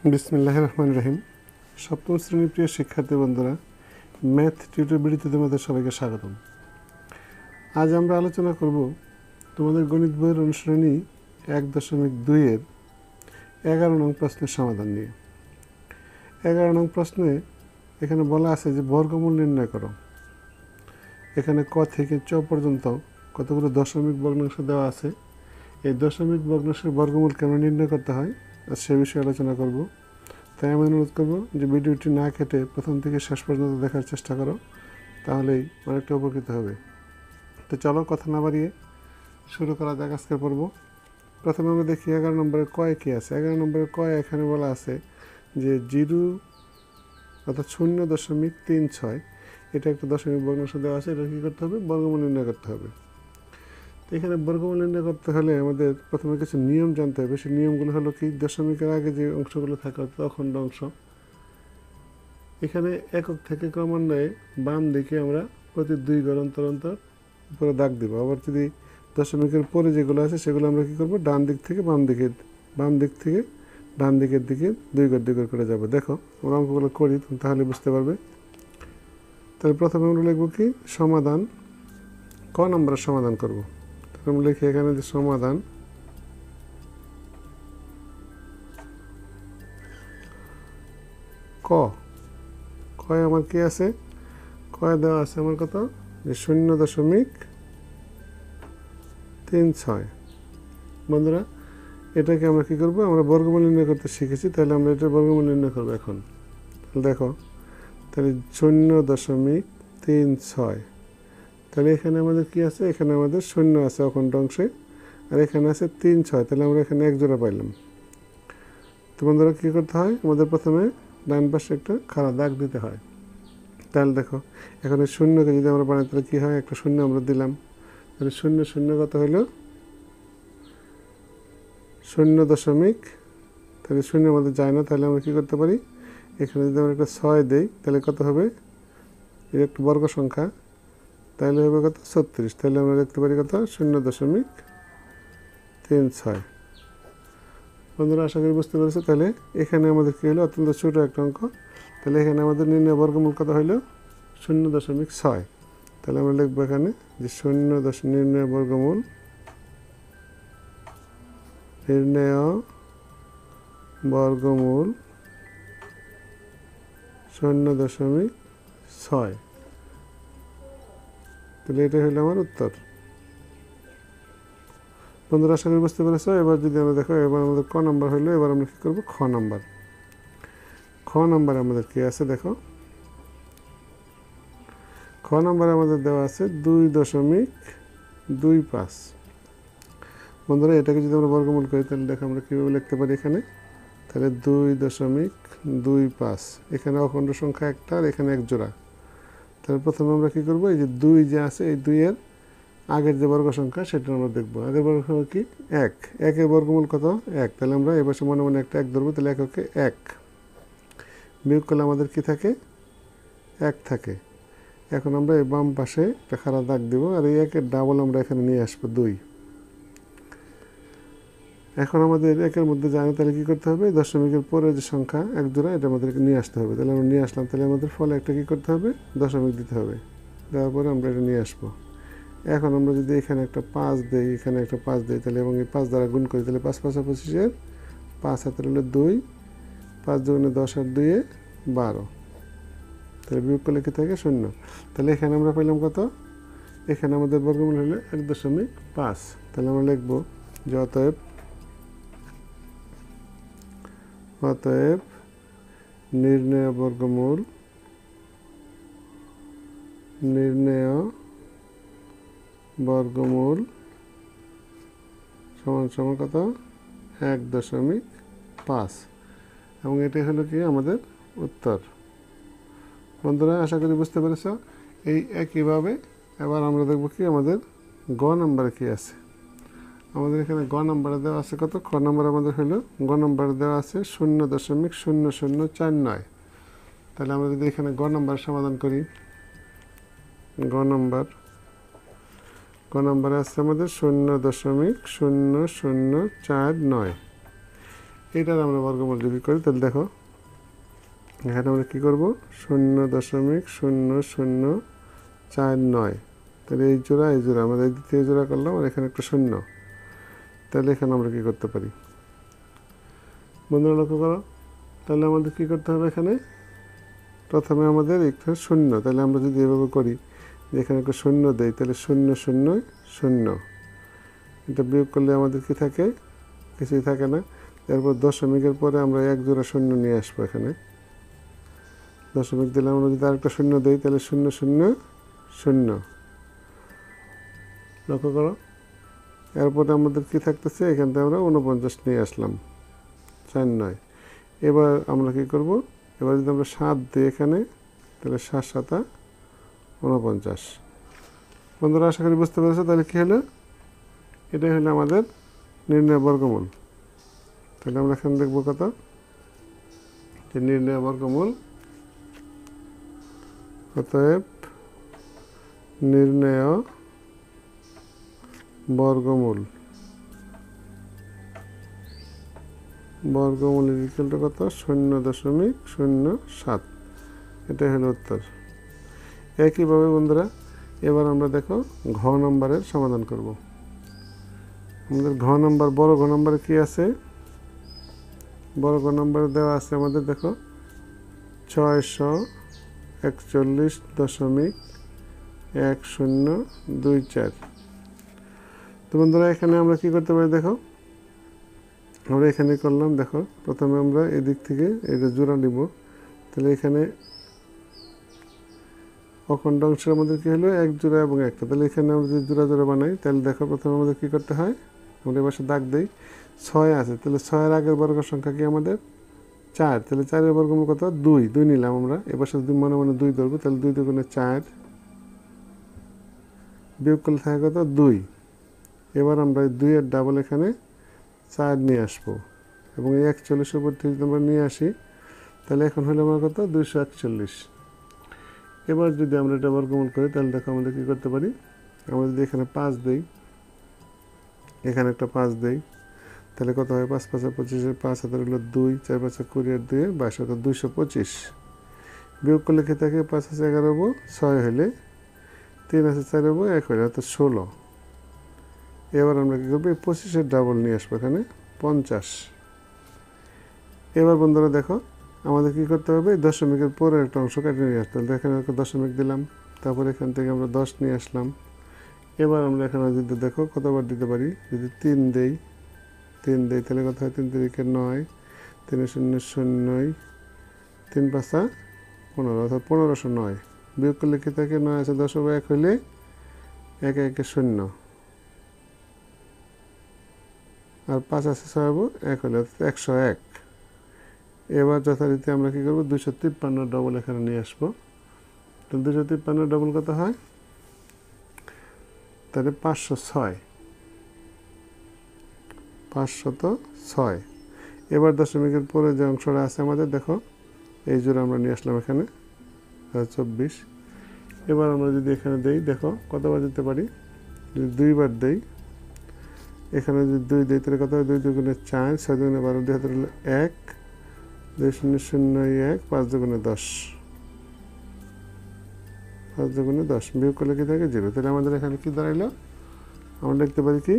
বিসমিল্লাহির রহমানির রহিম। সপ্তম শ্রেণীর প্রিয় শিক্ষার্থী বন্ধুরা, ম্যাথ টিউটর ভিডিওতে তোমাদের সবাইকে স্বাগতম। আজ আমরা আলোচনা করব তোমাদের গণিত বইয়ের অনুসরণী 1.2-এর 11 নং প্রশ্নের সমাধান নিয়ে। 11 নং প্রশ্নে এখানে বলা আছে যে বর্গমূল নির্ণয় করো। এখানে ক থেকে চ পর্যন্ত কতগুলো দশমিক ভগ্নাংশ দেওয়া আছে। এই দশমিক ভগ্নাংশের বর্গমূল কেমন নির্ণয় করতে হয় সে বিষয়ে আলোচনা করব। তাই আমি অনুরোধ করব যে ভিডিওটি না কেটে প্রথম থেকে শেষ পর্যন্ত দেখার চেষ্টা করো, তাহলেই অনেকটা উপকৃত হবে। তো চলো কথা না বাড়িয়ে শুরু করা যাক আজকের পর্ব। প্রথমে আমরা দেখি 11 নম্বরের কয় কী আছে। 11 নম্বরের কয় এখানে বলা আছে যে 0 অর্থাৎ 0.36, এটা একটা দশমিক ভগ্নাংশ দেওয়া আছে। এটা কী করতে হবে? বর্গমূল নির্ণয় করতে হবে। তো এখানে বর্গমূল নির্ণয় করতে হলে আমাদের প্রথমে কিছু নিয়ম জানতে হবে। সেই নিয়মগুলো হলো কি, দশমিকের আগে যে অংশগুলো থাকে অর্থাৎ অখণ্ড অংশ, এখানে একক থেকে ক্রমান্বয়ে বাম দিকে আমরা প্রতি 2 ঘর অন্তর অন্তর উপরে দাগ দিব। আবার যদি দশমিকের পরে যেগুলো আছে সেগুলো আমরা কী করব, ডান দিক থেকে বাম দিক থেকে ডান দিকের দিকে 2 ঘর করে যাব। দেখো আমরা অঙ্কগুলো করি, তাহলে বুঝতে পারবে। তাহলে প্রথমে আমরা লিখব কি, সমাধান। ক নম্বরের সমাধান করব। আমরা লিখি এখানে যে সমাধান ক। কয় আমার কি আছে? কয় দেওয়া আছে আমার কত, যে 0.36। বন্ধুরা, এটাকে আমরা কি করব, আমরা বর্গমূল নির্ণয় করতে শিখেছি, তাহলে আমরা এটা বর্গমূল নির্ণয় করবো এখন। দেখো, তাহলে 0.36, তাহলে এখানে আমাদের কি আছে, এখানে আমাদের 0 আছে অখণ্ড অংশে, আর এখানে আছে 3/6, তাহলে আমরা এখানে 1 জোড়া পাইলাম। তো বন্ধুরা, কী করতে হয়, আমাদের প্রথমে ডান পাশে একটা খাড়া দাগ দিতে হয়। তাহলে দেখো, এখানে 0কে যদি আমরা বানাই তাহলে কী হয়, একটা 0 আমরা দিলাম, তাহলে 0 কত হলো 0. তাহলে 0 আমাদের যায় না, তাহলে আমরা কী করতে পারি, এখানে যদি আমরা একটা 6 দিই তাহলে কত হবে, এর একটা বর্গ সংখ্যা, তাহলে হবে কত 36। তাহলে আমরা লিখতে পারি কত 0.36। বন্ধুরা, আশা করি বুঝতে পেরেছো। তাহলে এখানে আমাদের কী হলো, অত্যন্ত ছোটো একটা অঙ্ক। তাহলে এখানে আমাদের নির্ণয় বর্গমূল কত হইল 0.6। তাহলে আমরা লিখবো এখানে যে নির্ণয় বর্গমূল 0.6। তাহলে এটা হলো আমার উত্তর। বন্ধুরা, আশা করি বুঝতে পেরেছো। এবার যদি আমরা দেখো, এবার আমাদের ক নাম্বার হইলো, এবার আমরা কী করবো, খ নাম্বার। খ নাম্বারে আমাদের কী আছে দেখো, খ নাম্বারে আমাদের দেওয়া আছে 2.25। বন্ধুরা, এটাকে যদি আমরা বর্গমূল করি তাহলে দেখো আমরা কীভাবে লিখতে পারি এখানে, তাহলে 2.25, এখানে অখণ্ড সংখ্যা একটা আর এখানে 1 জোড়া। তাহলে প্রথমে আমরা কী করবো, এই যে 2 যে আছে, এই 2-এর আগের যে বর্গ সংখ্যা সেটা আমরা দেখবো। আগের বর্গ সংখ্যা কি, 1। 1-এর বর্গমূল কত, 1। তাহলে আমরা এ পাশে মনে মনে একটা 1 ধরবো, তাহলে এককে 1 বিয়োগ করলে আমাদের কি থাকে, 1 থাকে। এখন আমরা এই বাম পাশে একটা খাড়া দাগ দিব, আর এই 1-এর ডাবল আমরা এখানে নিয়ে আসবো 2। এখন আমাদের 1-এর মধ্যে যায় না, তাহলে কী করতে হবে, দশমিকের পরে যে সংখ্যা 1 জোড়া, এটা আমাদেরকে নিয়ে আসতে হবে। তাহলে আমরা নিয়ে আসলাম, তাহলে আমাদের ফলে একটা কী করতে হবে, দশমিক দিতে হবে। দেওয়ার পরে আমরা এটা নিয়ে আসবো। এখন আমরা যদি এখানে একটা 5 দিই, এখানে একটা 5 দিই, তাহলে এবং এই 5 দ্বারা গুণ করি, তাহলে 5 5 25, 5 হাতের হলো 2, 5 দুগুণে 10 আর 2 12, তাহলে বিয়োগ করলে কী থাকে, 0। তাহলে এখানে আমরা পেলাম কত, এখানে আমাদের বর্গমূল হলো 1.5। তাহলে আমরা লিখব যে অতএব নির্ণেয় বর্গমূল সমান কত, 1.5, এবং এটাই হলো কি আমাদের উত্তর। বন্ধুরা, আশা করি বুঝতে পেরেছ। এই একইভাবে এবার আমরা দেখব কি আমাদের গ নাম্বারে কী আছে। আমাদের এখানে গ নাম্বারে দেওয়া আছে কত, খ নাম্বার আমাদের হলো, গ নাম্বারে দেওয়া আছে 0.0049। তাহলে আমরা যদি এখানে গ নাম্বার সমাধান করি, গ নাম্বারে আছে আমাদের 0.0049। এটার আমরা বর্গমূল যদি করি তাহলে দেখো এখানে আমরা কী করব 0.0049, তাহলে এই জোড়া আমরা এই দ্বিতীয় জোড়া করলাম আর এখানে একটা শূন্য, তাহলে এখানে আমরা কী করতে পারি বন্ধুরা লক্ষ্য করো। তাহলে আমাদের কী করতে হবে এখানে প্রথমে আমাদের এখানে শূন্য, তাহলে আমরা যদি এভাবে করি যে এখানে একটা শূন্য দেই তাহলে 0.00, এটা বিয়োগ করলে আমাদের কি থাকে কিছুই থাকে না। এরপর দশমিকের পরে আমরা এক জোড়া শূন্য নিয়ে আসবো, এখানে দশমিক দিলে আমরা যদি আরেকটা শূন্য দিই তাহলে 0.00, লক্ষ্য করো। এরপরে আমাদের কি থাকতেছে এখান থেকে আমরা 49 নিয়ে আসলাম 4×9। এবার আমরা কি করব, এবার যদি আমরা 7 দিই এখানে তাহলে 7 × 7 = 49। বন্ধুরা আশা করি বুঝতে পেরেছো। তাহলে কী হলো, এটাই হলো আমাদের নির্ণয় বর্গমূল। তাহলে আমরা এখানে দেখবো কত, যে নির্ণয় বর্গমূল, অতএব নির্ণয় বর্গমূল ইকুয়াল টু কত 0.07, এটাই হলো উত্তর। একইভাবে বন্ধুরা এবার আমরা দেখো ঘ নম্বরের সমাধান করব। আমাদের ঘ নম্বর, বড় ঘ নম্বরে কি আছে, বড় ঘ নম্বরে দেওয়া আছে আমাদের দেখো 641.1024। তো বন্ধুরা এখানে আমরা কি করতে পারি দেখো, আমরা এখানে করলাম দেখো, প্রথমে আমরা এদিক থেকে এটা জোড়া নিব, তাহলে এখানে অখণ্ড অংশের আমাদের কী হলো এক জোড়া এবং একটা, তাহলে এখানে আমরা যদি জোড়া জোড়া বানাই তাহলে দেখো প্রথমে আমাদের কী করতে হয়, আমরা এবার দাগ দিই 6 আছে, তাহলে 6-এর আগের বর্গ সংখ্যা কি আমাদের 4, তাহলে 4-এর বর্গমূল কত 2 নিলাম আমরা, এবার সাথে মনে মনে 2 ধরবো, তাহলে 2 × 4 বিয়োগ করলে থাকে কত 2। এবার আমরা 2-এর ডাবল এখানে 4 নিয়ে আসবো এবং এই 41 উপর থেকে যদি আমরা নিয়ে আসি তাহলে এখন হলো আমার কত 241। এবার যদি আমরা এটা বর্গমূল করি তাহলে দেখো আমাদের কী করতে পারি, আমরা যদি এখানে 5 দিই, এখানে একটা 5 দিই, তাহলে কত হয় 5 × 5 = 25, 5 হাতে হলো 2, 4 × 5 = 20, 22 = 225। বিয়োগ করলে কি থাকে 5 × 11 হবো 6 হলে, 3 × 4 হবো 1 হলে, অর্থাৎ 16। এবার আমরা কী করবো 25-এর ডাবল নিয়ে আসবো এখানে 50। এবার বন্ধুরা দেখো আমাদের কী করতে হবে, দশমিকের পরের একটা অংশ কেটে নিয়ে আসতে হবে, এখানে একটা দশমিক দিলাম, তারপর এখান থেকে আমরা 10 নিয়ে আসলাম। এবার আমরা এখানে যদি দেখো কতবার দিতে পারি, যদি 3 দেই তাহলে কত হয় 3 × 3 = 9, 3 × 0 = 0, 3 × 5 = 15, অর্থাৎ 1509। বিয়োগ করলে কি থাকে 9 আছে 10 হবে 1 হলে 1 × 1 = 0, আর 5 আছে 6 হবো 1 হলে, অর্থাৎ 101। এবার যথারীতি আমরা কী করবো 253 ডবল এখানে নিয়ে আসবো, তো 253 ডবল কত হয়, তাহলে 506। এবার দশমিকের পরে যে অংশটা আছে আমাদের দেখো এই জোড়া আমরা নিয়ে আসলাম এখানে 24। এবার আমরা যদি এখানে দেই দেখো কতবার দিতে পারি, যদি 2 বার দেই, এখানে যদি 2 দিই তাহলে কত হয় 2 × 2 = 4, 6 × 2 = 12, 2 হাতে হলো 1, 2 × 0 = 1, 5 × 2 = 10, 5 × 2 = 10, বিয়োগ করলে কি থাকে 0। তাহলে আমাদের এখানে কি দাঁড়াইলো, আমরা লিখতে পারি কি,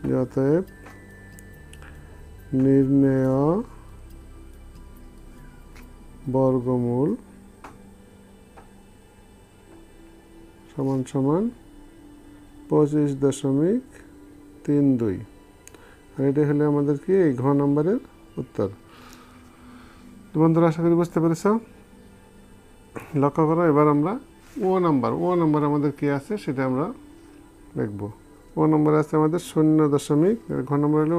যে অতএব নির্ণেয় বর্গমূল সমান সমান 25.32, আর এটাই হলে আমাদের কি এই ঘ নম্বরের উত্তর। তো বন্ধুরা আশা করি বুঝতে পেরেছ। লক্ষ্য করো এবার আমরা ও নাম্বার আমাদের কি আছে সেটা আমরা দেখব। ও নম্বর আছে আমাদের 0. ঘ নম্বর হলো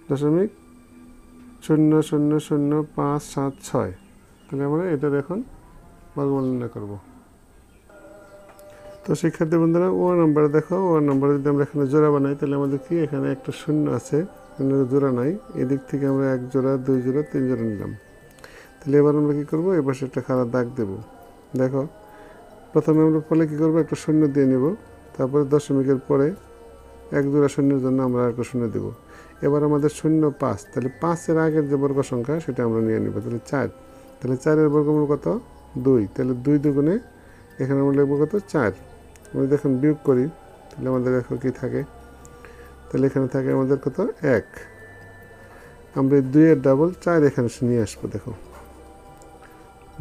0.0000576, তাহলে আমরা এটার এখন বর্গমূল নির্ণয় করব। তো শিক্ষার্থী বন্ধুরা ও নাম্বারে দেখো, ও নাম্বারে যদি আমরা এখানে জোড়া বানাই তাহলে আমাদের কি এখানে একটা শূন্য আছে, জোড়া নাই, এদিক থেকে আমরা 1 জোড়া 2 জোড়া 3 জোড়া নিলাম। তাহলে এবার আমরা কী করবো, এবার একটা খাড়া দাগ দেব। দেখো প্রথমে আমরা ফলে কী করবো, একটা শূন্য দিয়ে নেব, তারপরে দশমিকের পরে 1 জোড়া শূন্যের জন্য আমরা একটা শূন্য দেব। এবার আমাদের 0 5, তাহলে 5-এর আগের যে বর্গ সংখ্যা সেটা আমরা নিয়ে নিব, তাহলে 4, তাহলে 4-এর বর্গমূল কত 2, তাহলে 2 দুগুণে এখানে আমরা লিখব কত 4। আমরা দেখুন বিয়োগ করি, তাহলে আমাদের দেখো কি থাকে, তাহলে এখানে থাকে আমাদের কত 1। আমরা 2-এর ডাবল 4 এখানে নিয়ে আসবো, দেখো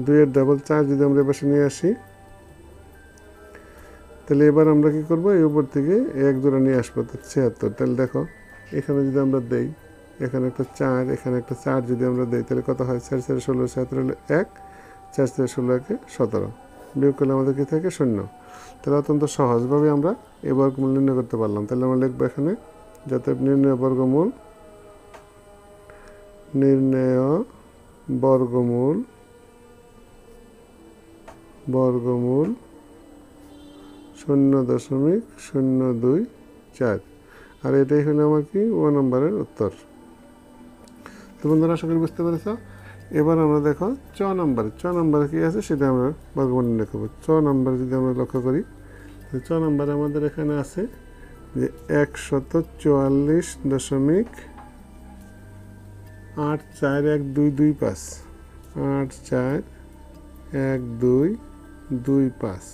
2-এর ডাবল 4 যদি আমরা এবার নিয়ে আসি, তাহলে এবার আমরা কি করব, এই উপর থেকে 1 জোড়া নিয়ে আসবো, 76। তাহলে দেখো এখানে যদি আমরা দেই, এখানে একটা 4, এখানে একটা 4 যদি আমরা দেই, তাহলে কত হয় 4 4 16, 77 হলো 1, 4 4 16 একে 17, বিয়োগ করলে আমাদের কি থাকে 0। তাহলে অত্যন্ত সহজভাবে আমরা এই বর্গমূল নির্ণয় করতে পারলাম। তাহলে আমরা লিখবো এখানে যাতে নির্ণয় বর্গমূল 0.024, আর এটাই হলো আমার কি 1 নম্বরের উত্তর। তো বন্ধুরা আশা করি বুঝতে পেরেছ। এবার আমরা দেখো চ নম্বরে কি আছে সেটা আমরা বর্গমূল নির্ণয় করবো। চ নম্বরে যদি আমরা লক্ষ্য করি, চ নম্বরে আমাদের এখানে আছে যে 184.841225, 841225।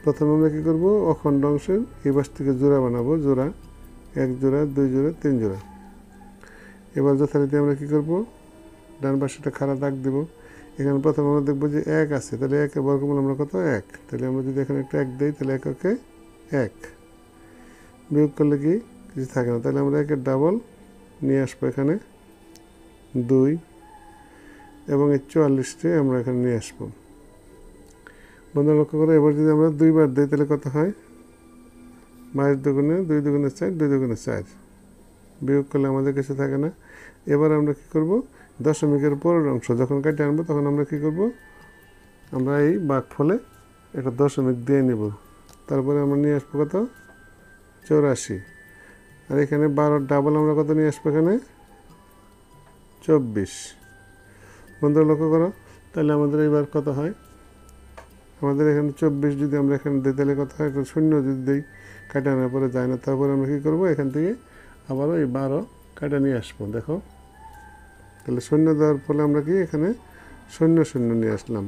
প্রথমে আমরা কি করব, অখণ্ড অংশের এই পাশ থেকে জোড়া বানাবো, জোড়া 1 জোড়া 2 জোড়া 3 জোড়া। এবার যথারীতি আমরা কি করব, ডান পাশেটা খাড়া দাগ দেব। এখানে প্রথমে আমরা দেখবো যে 1 আছে, তাহলে 1-এর বর্গমূল আমরা কত 1, তাহলে আমরা যদি এখানে একটা 1 দিই, তাহলে 1-এ 1, বিয়োগ করলে কি কিছু থাকে না, তাহলে আমরা 1-এর ডাবল নিয়ে আসবো এখানে 2, এবং এই 44টি আমরা এখানে নিয়ে আসবো। বন্ধুরা লক্ষ্য করো, এবার যদি আমরা 2 বার দিই, তাহলে কত হয় 22 দুগুণে 2 দুগুণে 4, 2 দুগুণে 4, বিয়োগ করলে আমাদের কিছু থাকে না। এবার আমরা কি করব, দশমিকের পরের অংশ যখন কেটে আনবো, তখন আমরা কি করব, আমরা এই ভাগফলে একটা দশমিক দিয়ে নেব, তারপরে আমরা নিয়ে আসবো কত 84, আর এখানে 12 ডাবল আমরা কত নিয়ে আসবো, এখানে 24। বন্ধুরা লক্ষ্য করো, তাহলে আমাদের এবার কত হয়, আমাদের এখানে 24 যদি আমরা এখানে দিই, তাহলে কত হয়, 0 যদি দিই কাটা আনার পরে যায় না, তারপরে আমরা কী করবো, এখান থেকে আবারও এই 12 কাটা নিয়ে আসবো। দেখো তাহলে 0 দেওয়ার ফলে আমরা কি এখানে 0 0 নিয়ে আসলাম,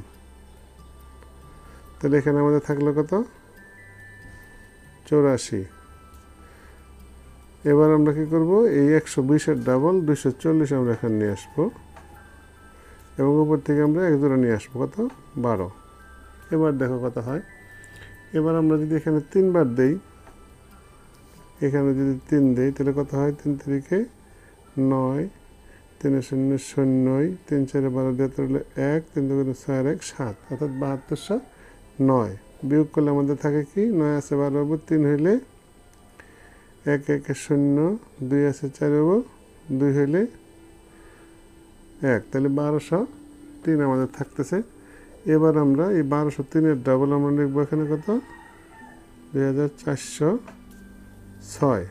তাহলে এখানে আমাদের থাকলো কত 84। এবার আমরা কি করব, এই 120-এর ডাবল 240 আমরা এখানে নিয়ে আসবো, এবং উপর থেকে আমরা 1 জোড়া নিয়ে আসবো, কত 12। এবার দেখো কত হয়, এবার আমরা যদি এখানে 3 বার দেই, এখানে যদি 3 দেই, তাহলে কত হয়, 3 3-এ 9, 3 0 0, 3 4 12 দিয়ে হলে 1, 3 2 4 1 7, অর্থাৎ 7209। বিয়োগ করলে আমাদের থাকে কি 9 আছে 12, 3 হইলে 1 1 0, 2 আছে 4, 2 হইলে 1, তাহলে 1203 আমাদের থাকতেছে। এবার আমরা এই 1203-এর ডাবল আমরা লিখবো এখানে কত 2406।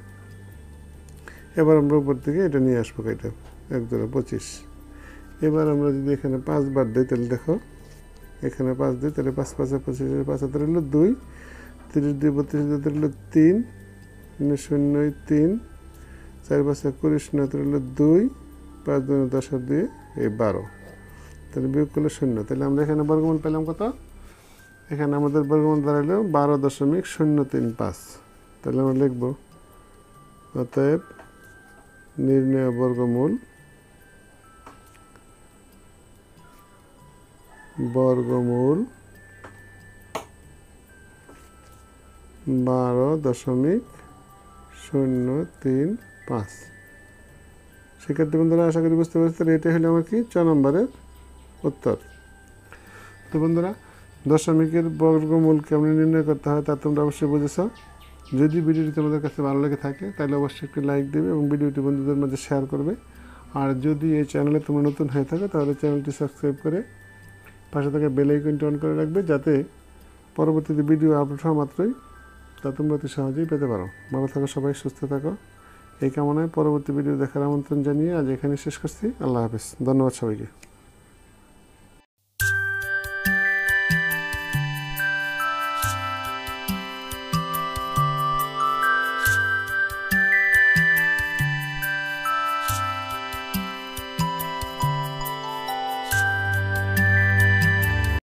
এবার আমরা উপর থেকে এটা নিয়ে আসবো, এটা 1 জোড়া 25। এবার আমরা যদি এখানে 5 বার দিই, তাহলে দেখো এখানে 5 দিই, তাহলে 5 5 25, 5 হাতে হলো 2, 30 2 32 হলো 3, 0 3, 4 5 21 হলো 2, 5 2 10 দিয়ে এই 12, তাহলে বিয়োগ করলে 0। তাহলে আমরা এখানে বর্গমূল পেলাম কত, এখানে আমাদের বর্গমূল দাঁড়ালো 12.035। তাহলে আমরা লিখব অতএব নির্ণয় বর্গমূল 12.035। শিক্ষার্থী বন্ধুরা আশা করি বুঝতে পারছি, তাহলে এটাই হলো আমার কি 6 নম্বরের উত্তর। তো বন্ধুরা দশমিকের বর্গমূল কেমন নির্ণয় করতে হয় তা তোমরা অবশ্যই বুঝেছ। যদি ভিডিওটি তোমাদের কাছে ভালো লেগে থাকে তাহলে অবশ্যই একটি লাইক দেবে এবং ভিডিওটি বন্ধুদের মধ্যে শেয়ার করবে। আর যদি এই চ্যানেলে তোমরা নতুন হয়ে থাকো তাহলে চ্যানেলটি সাবস্ক্রাইব করে পাশে থাকা বেল আইকনটি অন করে রাখবে, যাতে পরবর্তীতে ভিডিও আপলোড হওয়া মাত্রই তা তোমরা অতি সহজেই পেতে পারো। ভালো থাকো সবাই, সুস্থ থাকো, এই কামনায় পরবর্তী ভিডিও দেখার আমন্ত্রণ জানিয়ে আজ এখানে শেষ করছি। আল্লাহ হাফেজ, ধন্যবাদ সবাইকে।